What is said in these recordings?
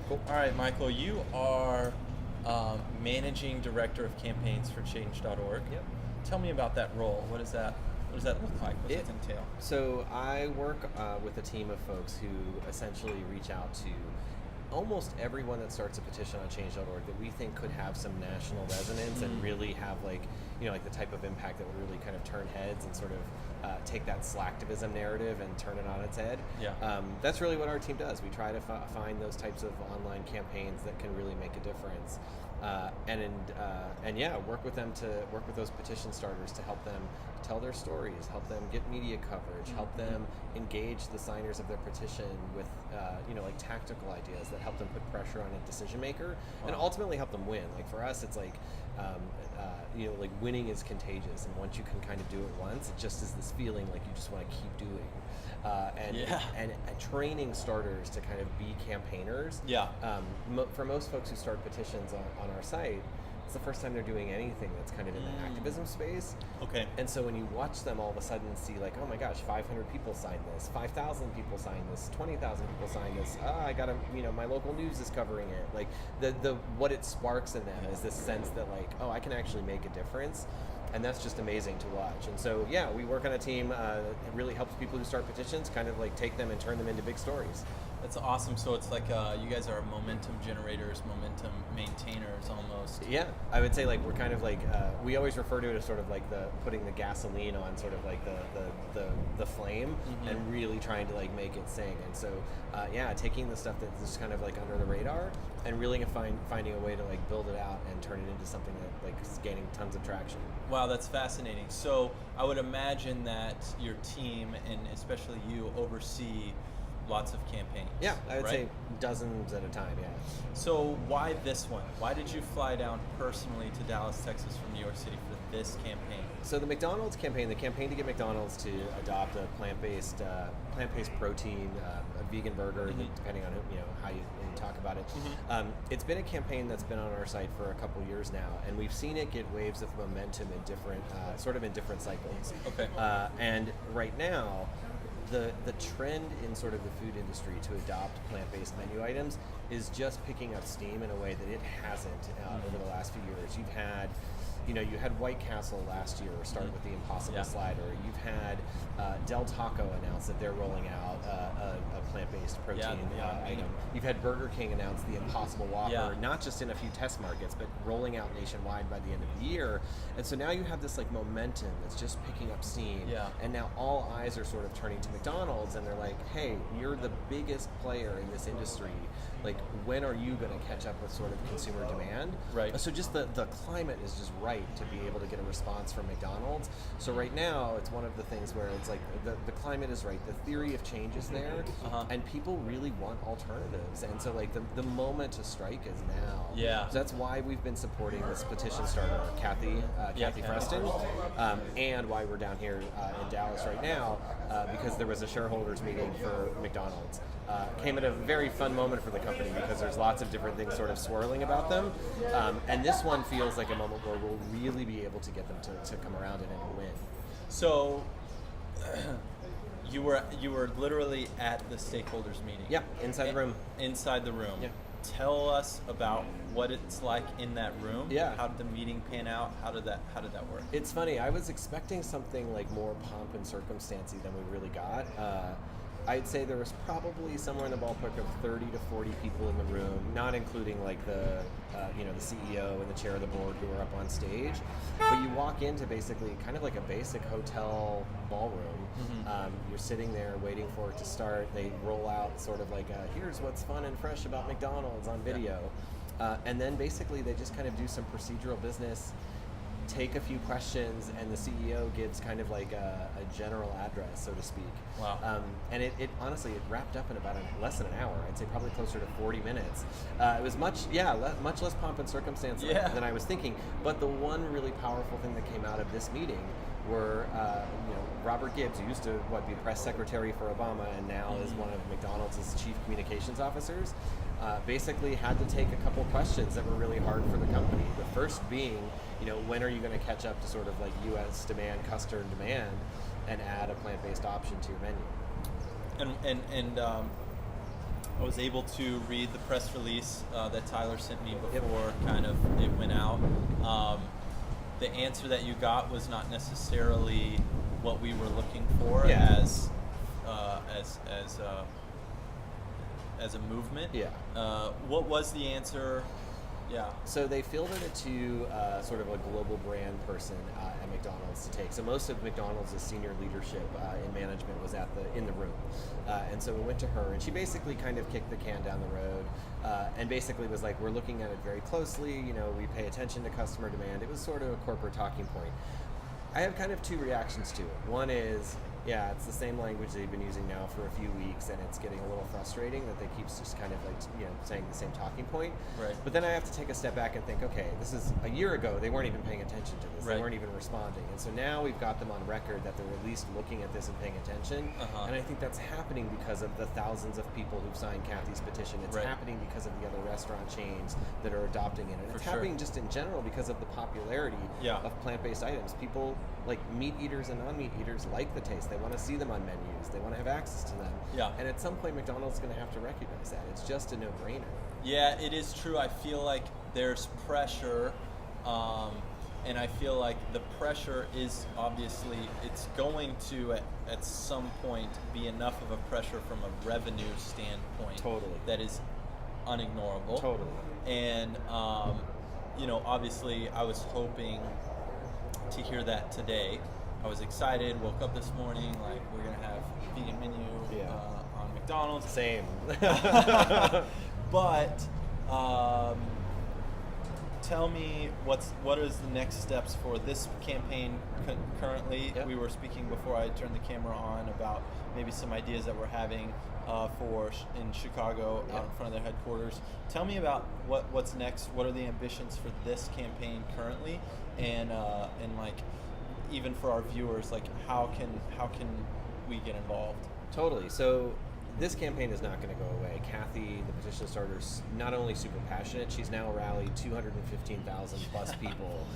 Cool. All right, Michael, you are managing director of campaigns for Change.org. Yep. Tell me about that role. What does that look like? What does it entail? So I work with a team of folks who essentially reach out to almost everyone that starts a petition on Change.org that we think could have some national resonance and really have like the type of impact that would really kind of turn heads and sort of take that slacktivism narrative and turn it on its head. Yeah. That's really what our team does. We try to find those types of online campaigns that can really make a difference. Work with those petition starters to help them tell their stories, help them get media coverage, help them engage the signers of their petition with tactical ideas that help them put pressure on a decision maker and ultimately help them win. Like for us, it's like winning is contagious, and once you can kind of do it once, it just is this feeling like you just want to keep doing. And training starters to kind of be campaigners. Yeah. For most folks who start petitions on our site, it's the first time they're doing anything that's kind of in the activism space. Okay. And so when you watch them all of a sudden see like, oh my gosh, 500 people signed this, 5,000 people signed this, 20,000 people signed this. I got my local news is covering it. Like the what it sparks in them is this sense that like, oh, I can actually make a difference. And that's just amazing to watch. And so, we work on a team that really helps people who start petitions kind of like take them and turn them into big stories. That's awesome. So it's like you guys are momentum generators, momentum maintainers almost. Yeah, I would say like we're kind of like, we always refer to it as sort of like putting the gasoline on sort of like the flame and really trying to like make it sing. And so, taking the stuff that's just kind of like under the radar and really finding a way to like build it out and turn it into something that like is gaining tons of traction. Wow, that's fascinating. So I would imagine that your team and especially you oversee lots of campaigns. Yeah, I would say dozens at a time, yeah. So why this one? Why did you fly down personally to Dallas, Texas from New York City for this campaign? So the McDonald's campaign, the campaign to get McDonald's to adopt a plant-based protein, a vegan burger, depending on how you talk about it. It's been a campaign that's been on our site for a couple years now, and we've seen it get waves of momentum in different cycles. Okay. And right now, the trend in sort of the food industry to adopt plant-based menu items is just picking up steam in a way that it hasn't over the last few years. You've had, you had White Castle last year start with the Impossible Slider. You've had Del Taco announce that they're rolling out a plant-based protein item. You've had Burger King announce the Impossible Whopper, not just in a few test markets, but rolling out nationwide by the end of the year. And so now you have this like momentum that's just picking up steam. Yeah. And now all eyes are sort of turning to McDonald's, and they're like, hey, you're the biggest player in this industry. Like, when are you going to catch up with sort of consumer demand? Right. So just the climate is just right to be able to get a response from McDonald's. So right now, it's one of the things where it's like the climate is right. The theory of change is there, and people really want alternatives. And so like the moment to strike is now. Yeah. So that's why we've been supporting this petition starter, Kathy Freston, and why we're down here in Dallas right now, because there was a shareholders meeting for McDonald's. Came at a very fun moment for the company because there's lots of different things sort of swirling about them, and this one feels like a moment where we'll really be able to get them to come around and win. So you were literally at the stakeholders meeting. Yeah, inside the room. Inside the room. Yeah. Tell us about what it's like in that room. Yeah. How did the meeting pan out? How did that work? It's funny. I was expecting something like more pomp and circumstancy than we really got. I'd say there was probably somewhere in the ballpark of 30 to 40 people in the room, not including like the CEO and the chair of the board who were up on stage. But you walk into basically kind of like a basic hotel ballroom. You're sitting there waiting for it to start. They roll out sort of like here's what's fun and fresh about McDonald's on video. And then basically they just kind of do some procedural business, take a few questions, and the CEO gives kind of like a general address, so to speak. Wow. And it honestly, it wrapped up in about less than an hour. I'd say probably closer to 40 minutes. It was much less pomp and circumstance than I was thinking. But the one really powerful thing that came out of this meeting were, Robert Gibbs, who used to be press secretary for Obama and now is one of McDonald's chief communications officers, basically had to take a couple questions that were really hard for the company. The first being, when are you going to catch up to sort of like U.S. demand, customer demand, and add a plant-based option to your menu? And I was able to read the press release that Tyler sent me before kind of it went out. The answer that you got was not necessarily what we were looking for as a movement. Yeah. What was the answer? Yeah. So they fielded it to sort of a global brand person at McDonald's to take. So most of McDonald's senior leadership in management was in the room, and so we went to her, and she basically kind of kicked the can down the road, and basically was like, "We're looking at it very closely. You know, we pay attention to customer demand." It was sort of a corporate talking point. I have kind of two reactions to it. One is, yeah, it's the same language they've been using now for a few weeks, and it's getting a little frustrating that they keep just kind of like, saying the same talking point. Right. But then I have to take a step back and think, okay, this is a year ago, they weren't even paying attention to this. Right. They weren't even responding. And so now we've got them on record that they're at least looking at this and paying attention. And I think that's happening because of the thousands of people who've signed Kathy's petition. It's happening because of the other restaurant chains that are adopting it. And it's happening just in general because of the popularity of plant-based items. People, like meat eaters and non-meat eaters, like the taste. They want to see them on menus. They want to have access to them. Yeah. And at some point, McDonald's is going to have to recognize that. It's just a no-brainer. Yeah, it is true. I feel like there's pressure, and I feel like the pressure is obviously, it's going to at some point be enough of a pressure from a revenue standpoint. Totally. That is unignorable. Totally. And obviously, I was hoping to hear that today. I was excited, woke up this morning, like, we're gonna have a vegan menu on McDonald's. Same. But tell me what is the next steps for this campaign currently? Yep. We were speaking before I turned the camera on about maybe some ideas that we're having in Chicago out in front of their headquarters. Tell me about what's next. What are the ambitions for this campaign currently, and like, even for our viewers, like how can we get involved? Totally. So this campaign is not going to go away. Kathy, the petition starter, is not only super passionate, she's now rallied 215,000 plus people.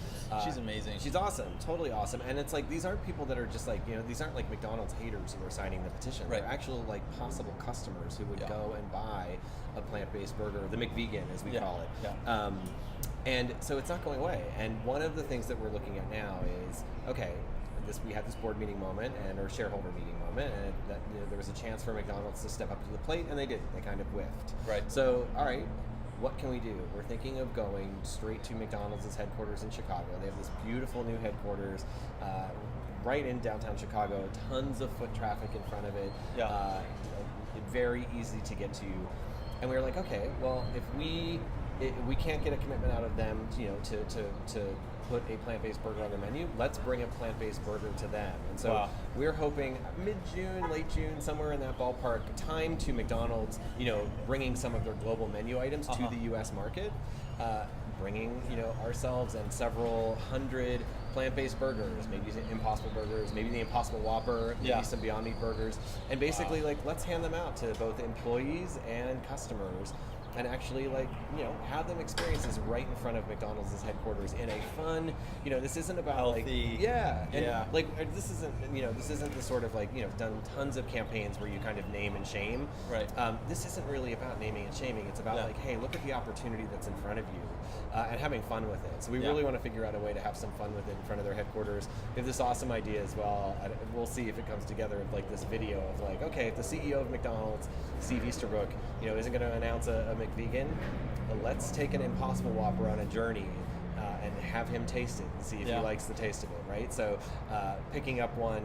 She's amazing. She's awesome, totally awesome. And it's like, these aren't people that are just like, these aren't like McDonald's haters who are signing the petition. Right. They're actual like possible customers who would go and buy a plant-based burger, the McVegan as we call it. Yeah. And so it's not going away. And one of the things that we're looking at now is, okay, we had this board meeting moment or shareholder meeting moment, and there was a chance for McDonald's to step up to the plate, and they didn't. They kind of whiffed. Right. So, all right, what can we do? We're thinking of going straight to McDonald's headquarters in Chicago. They have this beautiful new headquarters right in downtown Chicago. Tons of foot traffic in front of it. Yeah. Very easy to get to. And we were like, okay, well, if we can't get a commitment out of them, to put a plant-based burger on their menu, let's bring a plant-based burger to them. And so we're hoping mid-June, late June, somewhere in that ballpark, time to McDonald's, bringing some of their global menu items to the U.S. market, bringing, ourselves and several hundred plant-based burgers, maybe Impossible Burgers, maybe the Impossible Whopper, maybe some Beyond Meat burgers, and basically let's hand them out to both employees and customers, and actually have them experience this right in front of McDonald's headquarters in a fun, this isn't about healthy, this isn't the sort of done tons of campaigns where you kind of name and shame. Right. This isn't really about naming and shaming. It's about hey, look at the opportunity that's in front of you, and having fun with it. So we really want to figure out a way to have some fun with it in front of their headquarters. We have this awesome idea as well. We'll see if it comes together of this video of okay, if the CEO of McDonald's, Steve Easterbrook, isn't going to announce a McVegan, let's take an Impossible Whopper on a journey and have him taste it and see if he likes the taste of it, right? So picking up one,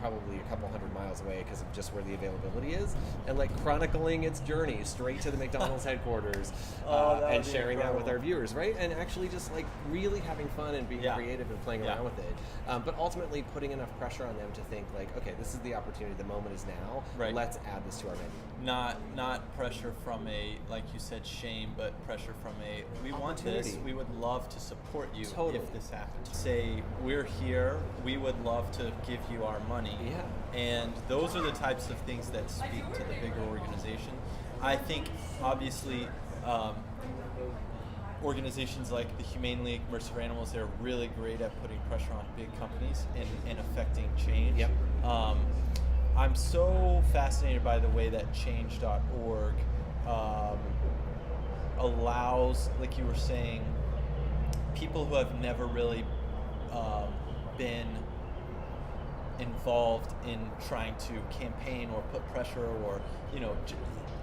probably a couple hundred miles away because of just where the availability is, and chronicling its journey straight to the McDonald's headquarters and sharing that with our viewers, right? And actually just really having fun and being creative and playing around with it. But ultimately putting enough pressure on them to think okay, this is the opportunity, the moment is now, let's add this to our menu. Not pressure from a, like you said, shame, but pressure from a, we want this, we would love to support you if this happens. Say, we're here, we would love to give you our money. Yeah. And those are the types of things that speak to the bigger organization. I think, obviously, organizations like the Humane League, Mercy for Animals, they're really great at putting pressure on big companies and affecting change. Yep. I'm so fascinated by the way that change.org allows, like you were saying, people who have never really been involved in trying to campaign or put pressure or,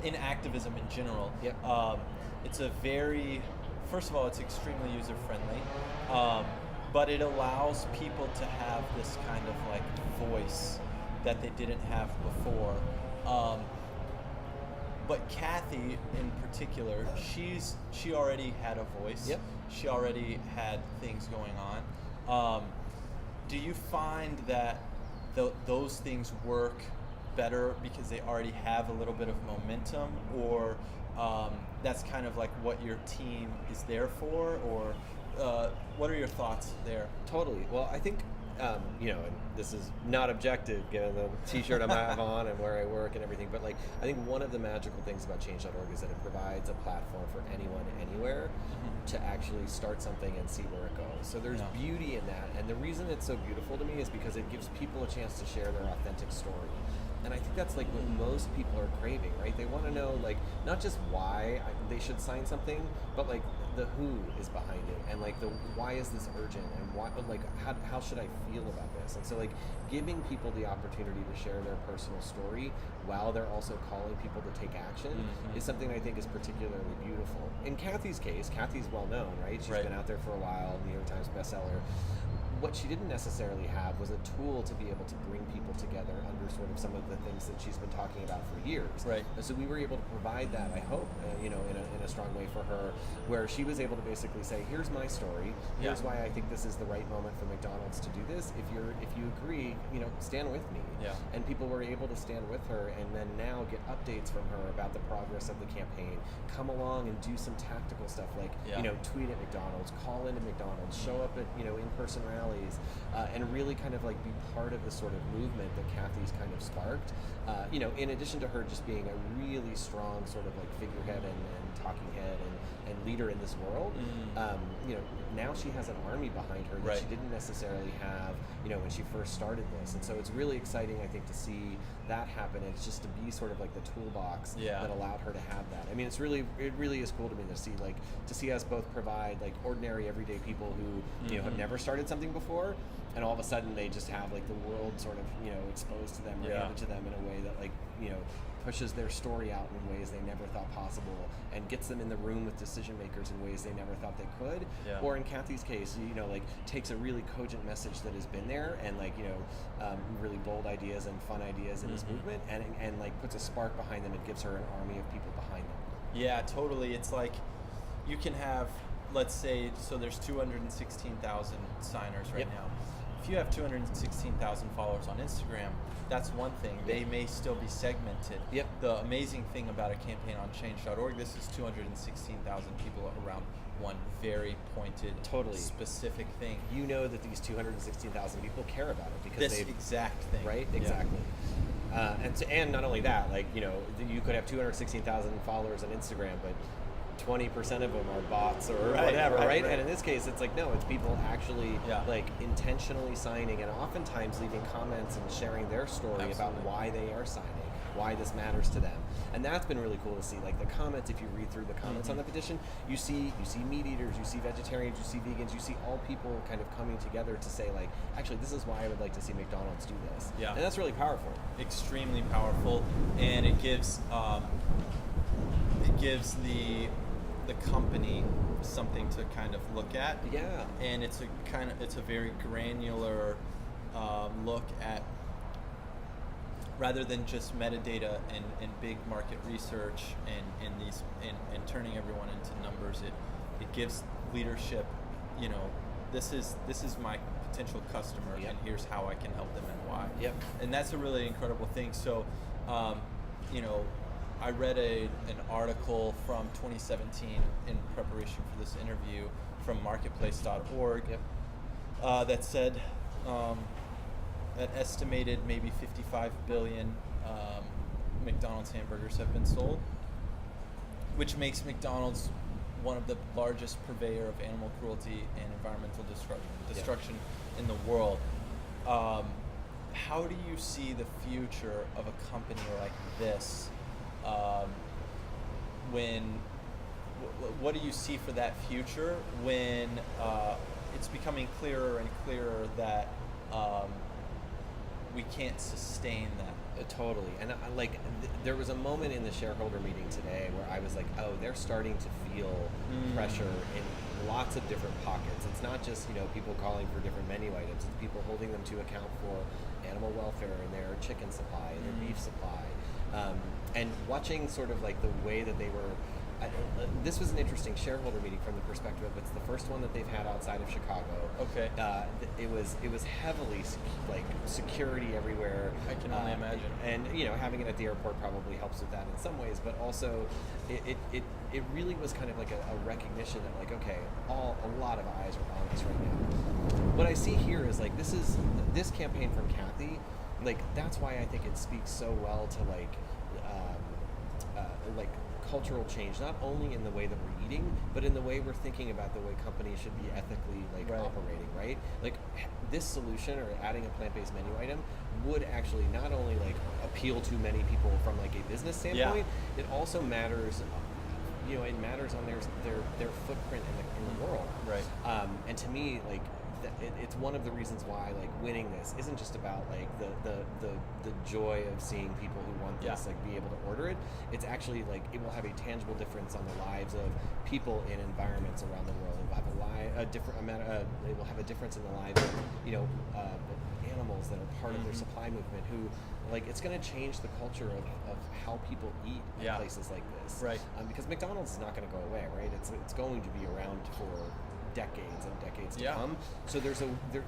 in activism in general. Yep. It's a very, first of all, it's extremely user friendly, but it allows people to have this kind of like voice that they didn't have before. But Kathy, in particular, she already had a voice. Yep. She already had things going on. Do you find that those things work better because they already have a little bit of momentum, or that's kind of like what your team is there for, or what are your thoughts there? Totally. Well, I think, and this is not objective given the t-shirt I have on and where I work and everything, but like, I think one of the magical things about change.org is that it provides a platform for anyone, anywhere, to actually start something and see where it goes. So there's beauty in that, and the reason it's so beautiful to me is because it gives people a chance to share their authentic story. And I think that's like what most people are craving, right? They want to know, like, not just why they should sign something, but like the who is behind it, and like the why is this urgent, and why, like how should I feel about this? And so like giving people the opportunity to share their personal story while they're also calling people to take action is something I think is particularly beautiful. In Kathy's case, Kathy's well known, right? She's been out there for a while, New York Times bestseller. What she didn't necessarily have was a tool to be able to bring people together under sort of some of the things that she's been talking about for years. Right. And so we were able to provide that, I hope, in a strong way for her, where she was able to basically say, here's my story, here's why I think this is the right moment for McDonald's to do this. If you agree, stand with me. Yeah. And people were able to stand with her, and then now get updates from her about the progress of the campaign, come along and do some tactical stuff like, tweet at McDonald's, call into McDonald's, show up at, in-person rallies, and really kind of like be part of the sort of movement that Kathy's kind of sparked. In addition to her just being a really strong sort of like figurehead and talking head and leader in this world, now she has an army behind her that she didn't necessarily have, when she first started this. And so it's really exciting, I think, to see that happen. And it's just to be sort of like the toolbox that allowed her to have that. I mean, it really is cool to me to see us both provide like ordinary, everyday people who, have never started something before, and all of a sudden they just have like the world sort of, exposed to them or handed to them in a way that like, pushes their story out in ways they never thought possible, and gets them in the room with decision makers in ways they never thought they could. Or in Kathy's case, takes a really cogent message that has been there, and like, really bold ideas and fun ideas in this movement, and like puts a spark behind them and gives her an army of people behind them. Yeah, totally. It's like you can have, let's say, so there's 216,000 signers right now. If you have 216,000 followers on Instagram, that's one thing. They may still be segmented. The amazing thing about a campaign on change.org, this is 216,000 people around one very pointed, specific thing. You know that these 216,000 people care about it because this exact thing. Right? Exactly. And not only that, like, you could have 216,000 followers on Instagram, but 20% of them are bots or whatever, right? And in this case, it's like, no, it's people actually like intentionally signing, and oftentimes leaving comments and sharing their story about why they are signing, why this matters to them. And that's been really cool to see. Like the comments, if you read through the comments on the petition, you see meat eaters, you see vegetarians, you see vegans, you see all people kind of coming together to say like, actually, this is why I would like to see McDonald's do this. And that's really powerful. Extremely powerful, and it gives the company something to kind of look at. And it's a very granular look at, rather than just metadata and big market research and turning everyone into numbers. It gives leadership, this is my potential customer, and here's how I can help them and why. And that's a really incredible thing. So I read an article from 2017 in preparation for this interview from marketplace.org that said that estimated maybe 55 billion McDonald's hamburgers have been sold, which makes McDonald's one of the largest purveyor of animal cruelty and environmental destruction in the world. how do you see the future of a company like this? Um, when what do you see for that future when it's becoming clearer and clearer that we can't sustain that? Totally. And there was a moment in the shareholder meeting today where I was like, oh, they're starting to feel pressure in lots of different pockets. It's not just, people calling for different menu items. It's people holding them to account for animal welfare and their chicken supply and their beef supply. And watching sort of like the way that they were, this was an interesting shareholder meeting from the perspective of it's the first one that they've had outside of Chicago. Okay. It was heavily security everywhere. I can only imagine. And having it at the airport probably helps with that in some ways, but also it really was kind of like a recognition that like, okay, a lot of eyes are on us right now. What I see here is like this campaign from Kathy, like that's why I think it speaks so well to like cultural change, not only in the way that we're eating, but in the way we're thinking about the way companies should be ethically operating, right? Like this solution or adding a plant-based menu item would actually not only like appeal to many people from like a business standpoint, it also matters. It matters on their footprint in the world, right? And to me, like it's one of the reasons why like winning this isn't just about like the joy of seeing people who want this like be able to order it. It's actually like it will have a tangible difference on the lives of people in environments around the world. It will have it will have a difference in the lives of animals that are part of their supply movement. Who like it's going to change the culture of how people eat in places like this, right? Because McDonald's is not going to go away, right? It's going to be around for decades and decades to come. So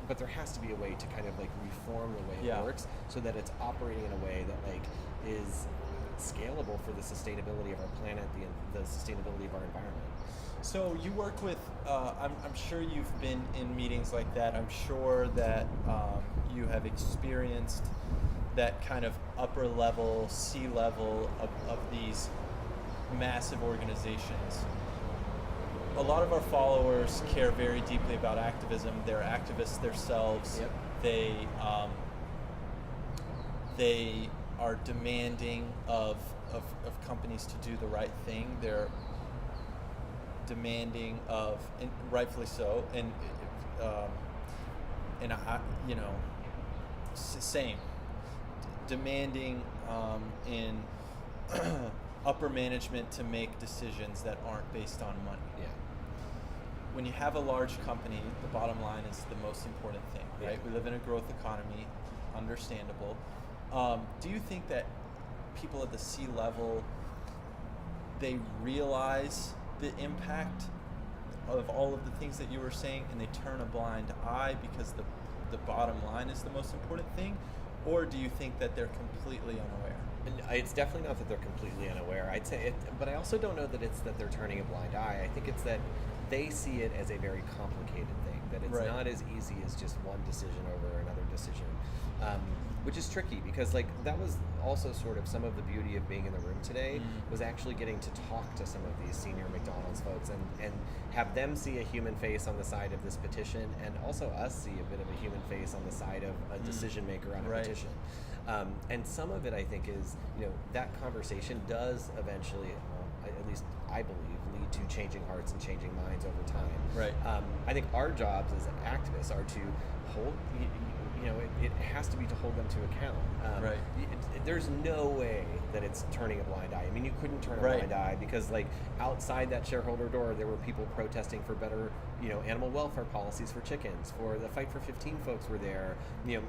but there has to be a way to kind of like reform the way it works so that it's operating in a way that like is scalable for the sustainability of our planet, the sustainability of our environment. So you work with, I'm sure you've been in meetings like that. I'm sure that you have experienced that kind of upper level, C-level of these massive organizations. A lot of our followers care very deeply about activism. They're activists themselves. Yep. They are demanding of companies to do the right thing. They're demanding of, and rightfully so, and same, demanding in upper management to make decisions that aren't based on money. Yeah. When you have a large company, the bottom line is the most important thing, right? We live in a growth economy, understandable. Do you think that people at the C-level, they realize the impact of all of the things that you were saying and they turn a blind eye because the bottom line is the most important thing? Or do you think that they're completely unaware? And it's definitely not that they're completely unaware. I'd say it, but I also don't know that it's that they're turning a blind eye. I think it's that they see it as a very complicated thing, that it's not as easy as just one decision over another decision, which is tricky because like that was also sort of some of the beauty of being in the room today was actually getting to talk to some of these senior McDonald's folks and have them see a human face on the side of this petition and also us see a bit of a human face on the side of a decision maker on a petition. And some of it I think is, that conversation does eventually, at least I believe, lead to changing hearts and changing minds over time. Right. I think our jobs as activists are to hold, it has to be to hold them to account. Right. There's no way that it's turning a blind eye. I mean, you couldn't turn a blind eye because, like, outside that shareholder door, there were people protesting for better, animal welfare policies for chickens. For the Fight for 15 folks were there.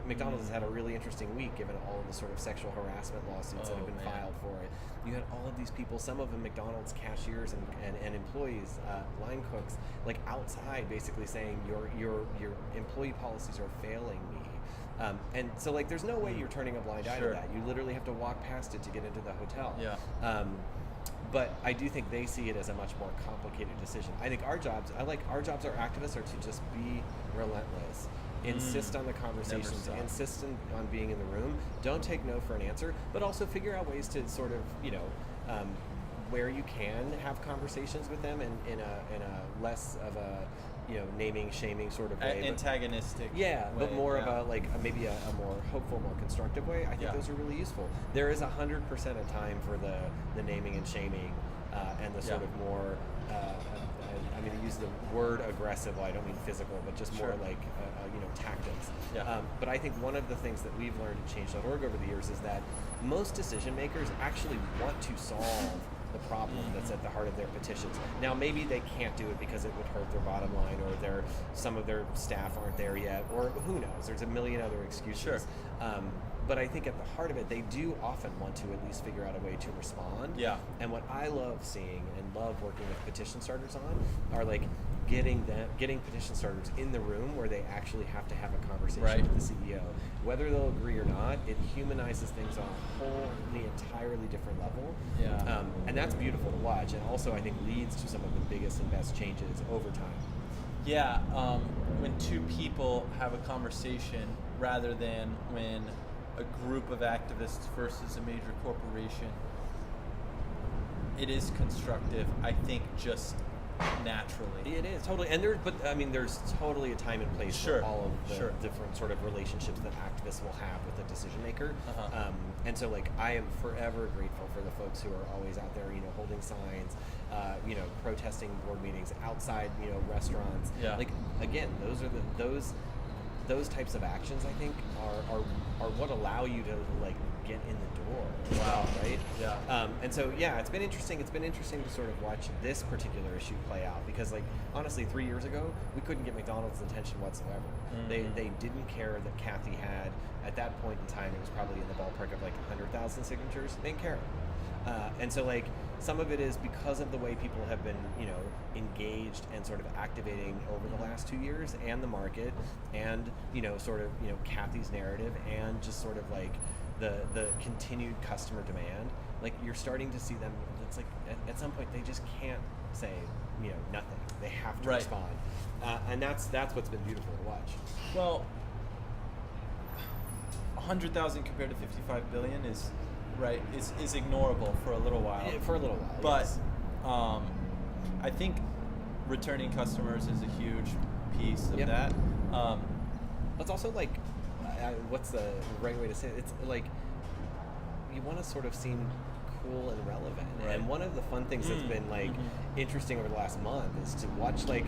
McDonald's has had a really interesting week given all of the sort of sexual harassment lawsuits that have been filed for it. You had all of these people, some of them McDonald's cashiers and employees, line cooks, like outside basically saying your employee policies are failing me. And so, like, there's no way you're turning a blind eye to that. You literally have to walk past it to get into the hotel. Yeah. But I do think they see it as a much more complicated decision. I think our jobs, our activists are to just be relentless. Insist on the conversations, insist on being in the room. Don't take no for an answer, but also figure out ways to sort of, where you can have conversations with them in a less of a naming shaming sort of way, antagonistic but way, more of a maybe a more hopeful, more constructive way. I think those are really useful. There is 100% of time for the naming and shaming and the sort of more I'm going to use the word aggressive. Well, I don't mean physical, but just more like tactics. But I think one of the things that we've learned at Change.org over the years is that most decision makers actually want to solve the problem that's at the heart of their petitions. Now, maybe they can't do it because it would hurt their bottom line, or some of their staff aren't there yet, or who knows? There's a million other excuses. But I think at the heart of it, they do often want to at least figure out a way to respond. And what I love seeing and love working with petition starters on are like getting petition starters in the room where they actually have to have a conversation with the CEO. Whether they'll agree or not, it humanizes things on a wholly, entirely different level. And that's beautiful to watch, and also I think leads to some of the biggest and best changes over time. When two people have a conversation rather than when a group of activists versus a major corporation, it is constructive, I think, just naturally. It is totally, and there's totally a time and place for all of the different sort of relationships that activists will have with a decision maker. And so, like, I am forever grateful for the folks who are always out there, holding signs, protesting board meetings outside, restaurants. Like, again, those types of actions, I think, are what allow you to like get in the door. Right? And so it's been interesting. It's been interesting to sort of watch this particular issue play out, because like honestly 3 years ago we couldn't get McDonald's attention whatsoever. They didn't care that Kathy had, at that point in time, it was probably in the ballpark of like 100,000 signatures. They didn't care. And so like some of it is because of the way people have been, engaged and sort of activating over the last 2 years, and the market, and Kathy's narrative, and just sort of like the continued customer demand. Like you're starting to see them. It's like at some point they just can't say nothing. They have to respond, and that's what's been beautiful to watch. Well, 100,000 compared to 55 billion is ignorable for a little while. But I think returning customers is a huge piece of that. It's also like, what's the right way to say it? It's like you want to sort of seem cool and relevant. And one of the fun things that's been like interesting over the last month is to watch, to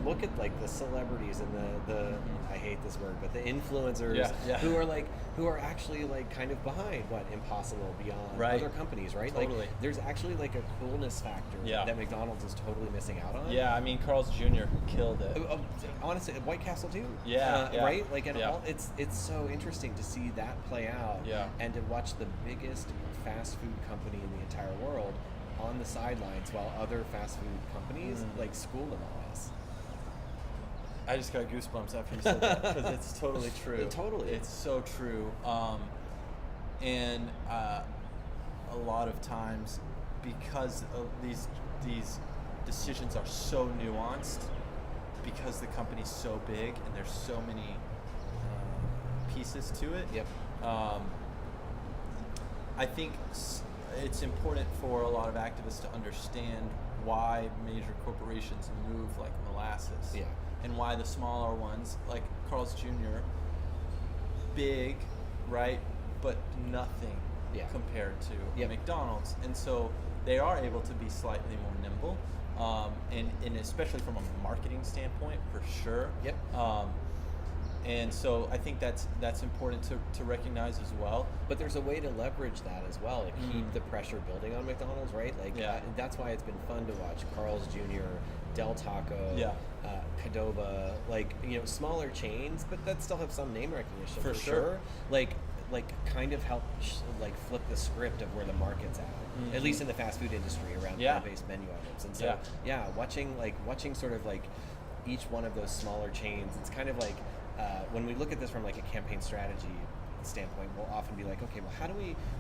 look at like the celebrities and the I hate this word, but the influencers who are actually like kind of behind what Impossible Beyond other companies, right? Totally. Like there's actually like a coolness factor that McDonald's is totally missing out on. I mean, Carl's Jr. killed it. Honestly, White Castle too. Right? Like, and it's so interesting to see that play out, and to watch the biggest fast food company in the entire world on the sidelines while other fast food companies like school them on this. I just got goosebumps after you said that, because it's totally true. Totally. It's so true. And a lot of times, because of these decisions are so nuanced, because the company's so big and there's so many pieces to it. I think it's important for a lot of activists to understand why major corporations move like molasses. And why the smaller ones, like Carl's Jr., big, right, but nothing compared to McDonald's. And so they are able to be slightly more nimble, and especially from a marketing standpoint, for sure. And so I think that's important to recognize as well. But there's a way to leverage that as well, to keep the pressure building on McDonald's, right? Like that's why it's been fun to watch Carl's Jr., Del Taco, Qdoba, like smaller chains, but that still have some name recognition for sure. Like kind of help like flip the script of where the market's at least in the fast food industry around plant-based menu items. And so watching sort of like each one of those smaller chains, it's kind of like when we look at this from like a campaign strategy standpoint, we'll often be like, okay, well,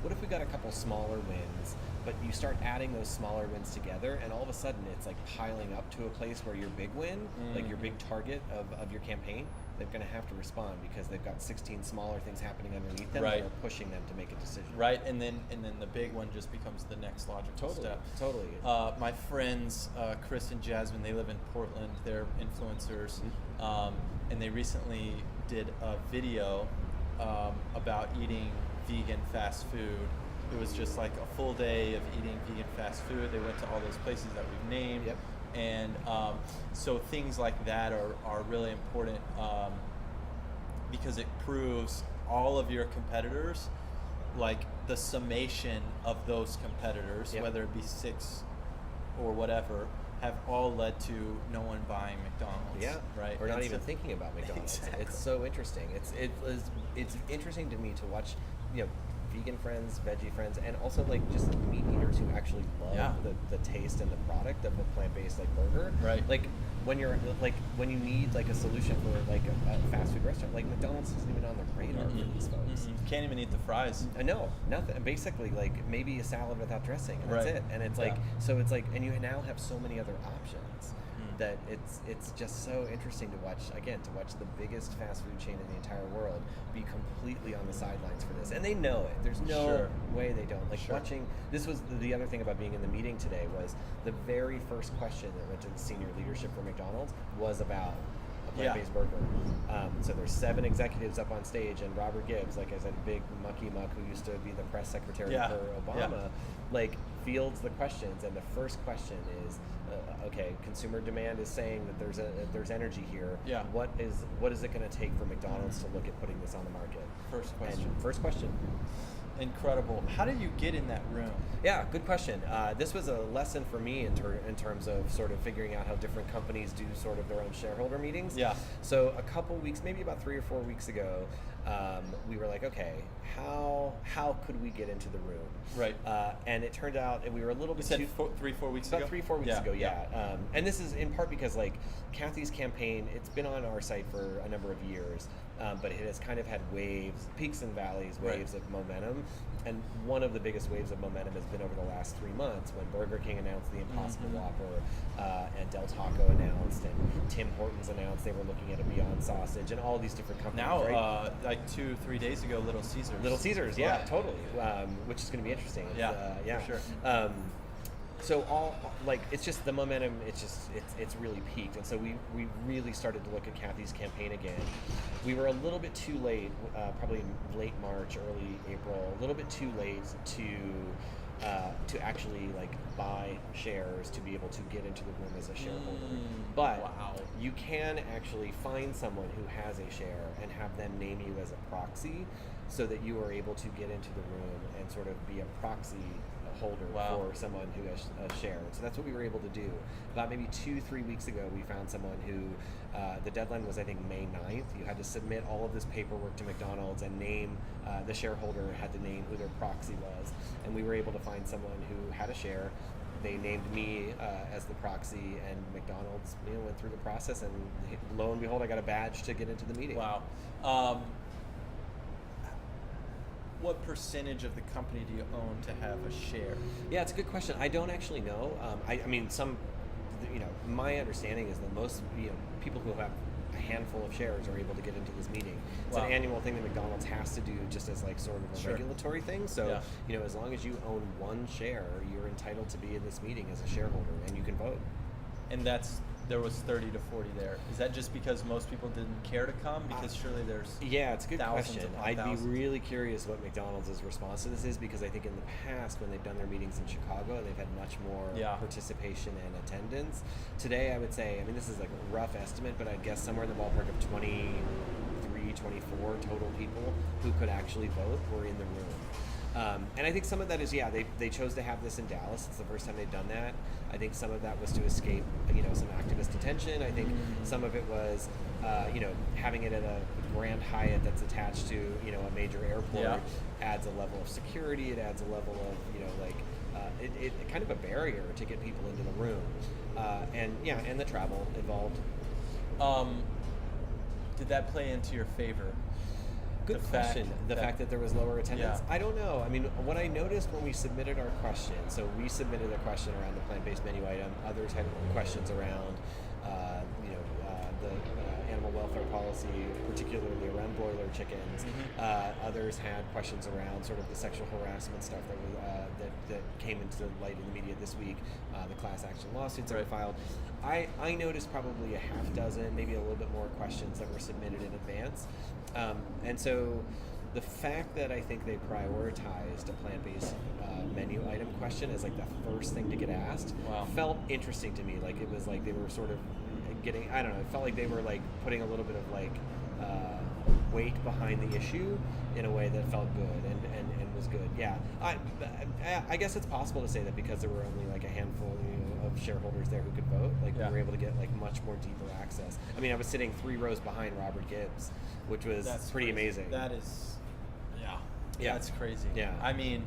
what if we got a couple smaller wins, but you start adding those smaller wins together, and all of a sudden it's like piling up to a place where your big win, like your big target of your campaign, they're going to have to respond because they've got 16 smaller things happening underneath them that are pushing them to make a decision. Right, and then the big one just becomes the next logical step. Totally. My friends, Chris and Jasmine, they live in Portland. They're influencers, and they recently did a video about eating vegan fast food. It was just like a full day of eating vegan fast food. They went to all those places that we've named. Yep. And so things like that are really important because it proves all of your competitors, like the summation of those competitors, whether it be 6 or whatever, have all led to no one buying McDonald's. Yeah, right. Or not even thinking about McDonald's. Exactly. It's so interesting. It's interesting to me to watch, vegan friends, veggie friends, and also like just meat eaters who actually love the taste and the product of a plant-based like burger. Right. Like when you need like a solution for like a fast food restaurant, like McDonald's isn't even on the radar for these folks. Can't even eat the fries. No, nothing. Basically, like maybe a salad without dressing, and that's it. And it's like and you now have so many other options that it's just so interesting to watch the biggest fast food chain in the entire world be completely on the sidelines for this, and they know it. There's no way they don't. Like watching this was the other thing about being in the meeting today was the very first question that went to the senior leadership for McDonald's was about a plant-based burger. So there's 7 executives up on stage, and Robert Gibbs, like I said, big mucky muck who used to be the press secretary for Obama, like fields the questions, and the first question is, okay, consumer demand is saying that there's energy here. Yeah. What is it going to take for McDonald's to look at putting this on the market? First question. Incredible. How did you get in that room? Yeah, good question. This was a lesson for me in terms of sort of figuring out how different companies do sort of their own shareholder meetings. Yeah. So a couple weeks, maybe about 3 or 4 weeks ago, we were like, okay, how could we get into the room? Right. And it turned out we were a little bit too 3-4 weeks ago. About 3-4 weeks ago, yeah. And this is in part because like Kathy's campaign, it's been on our site for a number of years, but it has kind of had waves, peaks and valleys, waves of momentum. And one of the biggest waves of momentum has been over the last 3 months when Burger King announced the Impossible Whopper, and Del Taco announced, and Tim Hortons announced they were looking at a Beyond Sausage, and all these different companies. Now, like 2-3 days ago, Little Caesars. Little Caesars, yeah, totally. Which is going to be interesting. For sure. So all like it's just the momentum. It's really peaked, and so we really started to look at Kathy's campaign again. We were a little bit too late, probably late March, early April, a little bit too late to actually like buy shares to be able to get into the room as a shareholder. But you can actually find someone who has a share and have them name you as a proxy, so that you are able to get into the room and sort of be a proxy holder for someone who has a share. So that's what we were able to do. About maybe 2-3 weeks ago, we found someone who, the deadline was I think May 9th. You had to submit all of this paperwork to McDonald's and name, the shareholder had to name who their proxy was. And we were able to find someone who had a share. They named me as the proxy, and McDonald's went through the process, and lo and behold, I got a badge to get into the meeting. Wow. What percentage of the company do you own to have a share? Yeah, it's a good question. I don't actually know. I mean, my understanding is that most people who have a handful of shares are able to get into this meeting. It's an annual thing that McDonald's has to do, just as like sort of a regulatory thing. So as long as you own 1 share, you're entitled to be in this meeting as a shareholder, and you can vote. And there was 30 to 40 there. Is that just because most people didn't care to come? Because surely there's it's a good thousands question. upon I'd thousands. be really curious what McDonald's response to this is, because I think in the past when they've done their meetings in Chicago, they've had much more participation and attendance. Today, I would say, I mean, this is like a rough estimate, but I'd guess somewhere in the ballpark of 23, 24 total people who could actually vote were in the room. And I think some of that is, they chose to have this in Dallas. It's the first time they've done that. I think some of that was to escape, some activist attention. I think some of it was, having it at a Grand Hyatt that's attached to, a major airport adds a level of security. It adds a level of, it kind of a barrier to get people into the room. And the travel involved. Did that play into your favor? Good question. The fact that there was lower attendance? Yeah. I don't know. I mean, what I noticed when we submitted our question, so we submitted a question around the plant-based menu item. Others had questions around, the animal welfare policy, particularly around broiler chickens. Others had questions around sort of the sexual harassment stuff that was, that came into light in the media this week, the class action lawsuits that were filed. I noticed probably a half dozen, maybe a little bit more questions that were submitted in advance. And so the fact that I think they prioritized a plant-based menu item question as like the first thing to get asked felt interesting to me. Like it was like they were sort of getting, I don't know, it felt like they were like putting a little bit of like weight behind the issue in a way that felt good and was good. Yeah, I guess it's possible to say that because there were only like a handful of shareholders there who could vote, like we were able to get like much more deeper access. I mean, I was sitting 3 rows behind Robert Gibbs, which was pretty amazing. That is, that's crazy. Yeah, I mean,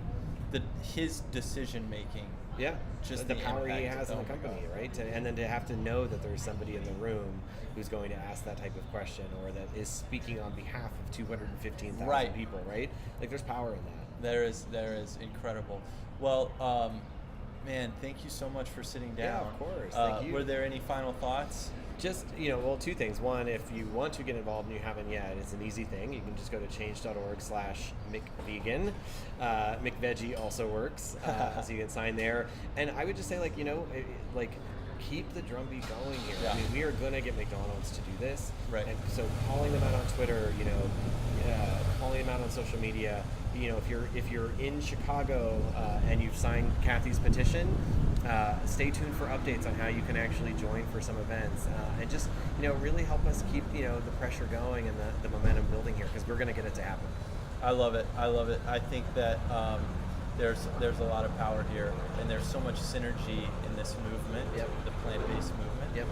his decision making. Yeah, just the power he has in the company, right? And then to have to know that there's somebody in the room who's going to ask that type of question or that is speaking on behalf of 215,000 people, right? Like there's power in that. There is incredible. Well, man, thank you so much for sitting down. Yeah, of course. Thank you. Were there any final thoughts? Just, well, 2 things. One, if you want to get involved and you haven't yet, it's an easy thing. You can just go to change.org/McVegan. McVeggie also works, so you can sign there. And I would just say, keep the drumbeat going here. Yeah. I mean, we are going to get McDonald's to do this. Right. And so calling them out on Twitter, calling them out on social media. If you're in Chicago and you've signed Kathy's petition, stay tuned for updates on how you can actually join for some events, and just really help us keep the pressure going and the momentum building here, because we're going to get it to happen. I love it. I think that there's a lot of power here, and there's so much synergy in this movement, the plant-based movement.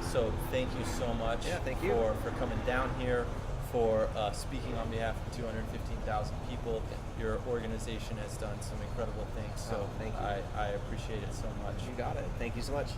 So thank you so much for coming down here, for speaking on behalf of 215,000 people. Your organization has done some incredible things, so thank you. I appreciate it so much. You got it. Thank you so much.